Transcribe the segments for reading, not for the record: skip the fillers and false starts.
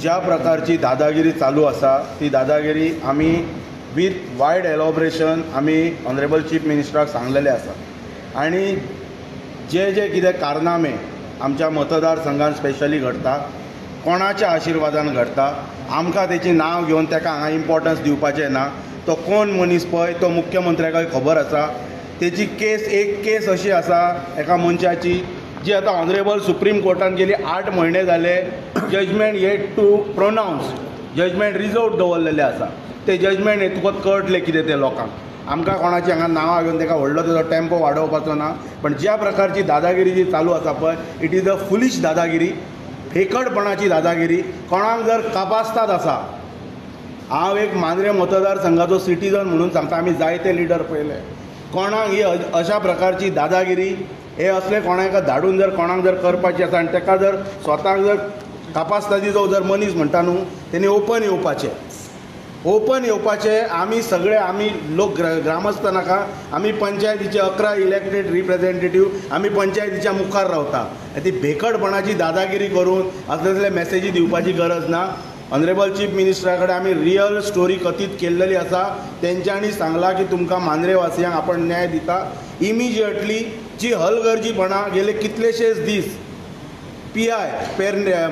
ज्या प्रकारची दादागिरी चालू आसा ती दादागिरी आमी विथ वायड एलॉबरेशन आमी ऑनरेबल चीफ मिनिस्टराक सांगलेले आसा आनी जे जे कितें कारनामे आमच्या मतदारसंघात स्पेशली घडटा कोणाच्या आशिर्वादान घडटा आमकां तेचें नांव घेवन ताका हांगा इम्पॉर्टन्स दिवपाचें ना। तो कोण मनीस पळय तो मुख्यमंत्र्याकय खबर आसा। तेची एक केस अशी आसा एका मनशाची जी आतां ऑनरेबल सुप्रीम कोर्टान गेली 8 म्हयने जाले judgement yet to pronounce judgement reserve दवरलेले आसा। ते जजमेंट येतकच कळटले कितें ते लोकांक। आमकां कोणाची हांगा नांवां घेवन ताका व्हडलो तेजो टेम्पो वाडोवपाचो ना। पण ज्या प्रकारची दादागिरी जी चालू आसा पळय इट इज अ फुलीश दादागिरी, फेकटपणाची दादागिरी। कोणाक जर कापास्ताद आसा, हांव एक मांद्रे मतदारसंघाचो सिटीजन म्हणून सांगता, आमी जायते लिडर पळयले, कोणाक ही अशा प्रकारची दादागिरी हे असले कोणाक धाडून जर कोणाक जर करपाची आसा आनी ताका जर स्वताक जर कापास्तादीचो जर मनीस म्हणटा न्हू तेणी ओपन येवपाचें। आमी सगळे आमी लोक ग्रामस्थ नाका, आमी पंचायतीचे 11 इलेक्टेड रिप्रेझेंटेटिव्ह आमी पंचायतीच्या मुखार रावता। ती भेकटपणाची दादागिरी करून असले मॅसेजी दिवपाची गरज ना। ऑनरेबल चीफ मिनिस्टरा कडेन आमी रियल स्टोरी कथीत केल्लेली आसा। तेंच्यांनी सांगला की तुमकां मांद्रेवासियांक आपण न्याय दिता। इमिजिएटली जी हलगर्जीपणां गेले कितलेशेच दीस PI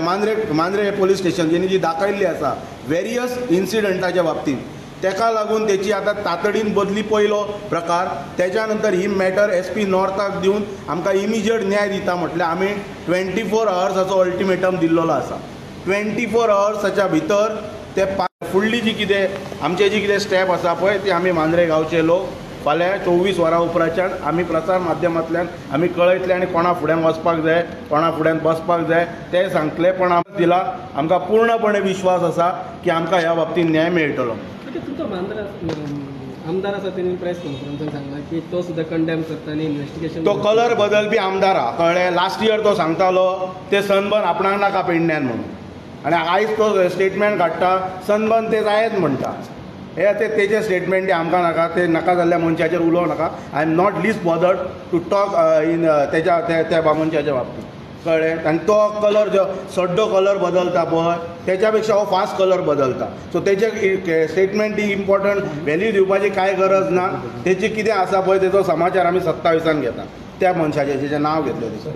मांद्रे पोलीस स्टेशन जेणी जी दाखयल्ली आसा वेरियस इन्सिडंटाच्या बाबतींत, तेका लागून तेची आतां तातडीन बदली पयलो प्रकार। तेच्या नंतर ही मॅटर SP नॉर्थाक दिवन आमकां इमिजिएट न्याय दिता म्हटल्यार आमी 24 आवर्साचो अल्टिमेटम दिल्लो आसा। 24 आवर्साच्या भितर ते फुडली जी कितें आमचे जी कितें स्टेप आसा पळय ती आमी मांद्रे गांवचे लोक फाल्यां 24 वरां उपरांतच्यान आमी प्रसार माध्यमांतल्यान आमी कळयतले आनी कोणा फुड्यान वचपाक जाय कोणा फुड्यान बसपाक जाय तें सांगतले। पण आमकां दिला, आमकां पूर्णपणे विश्वास आसा की आमकां ह्या बाबतींत न्याय मेळटलो। आमदार आसा तेणी प्रेस कॉन्फरन्साक सांगला की तो सुद्दां कंडेम करता आनी इन्व्हेस्टिगेशन तो कलर बदलपी आमदार आहा, कळ्ळें। लास्ट इयर तो सांगतालो ते सनबर्न आपणाक नाका पेडण्यान म्हणून, आनी आयज तो स्टेटमेंट काडटा सनबर्न ते जायत म्हणटा। हे तेजे स्टेटमेंट आमकां नाका, ते नाका जाल्ल्या मनशाचेर उलोवं नाका। I am not least bothered to talk in त्या मनशाच्या बाबतींत, कळ्ळें। आनी तो कलर जो सड्डो कलर बदलता पळय तेच्या पेक्षा हो फास्ट कलर बदलता। सो तेजे स्टेटमेंट ही इम्पॉर्टंट व्हॅल्यू दिवपाची कांय गरज ना। तेची कितें आसा पळय तेचो समाचार आमी 27 घेता त्या मनशाचें जेचें नांव घेतलें तेचें।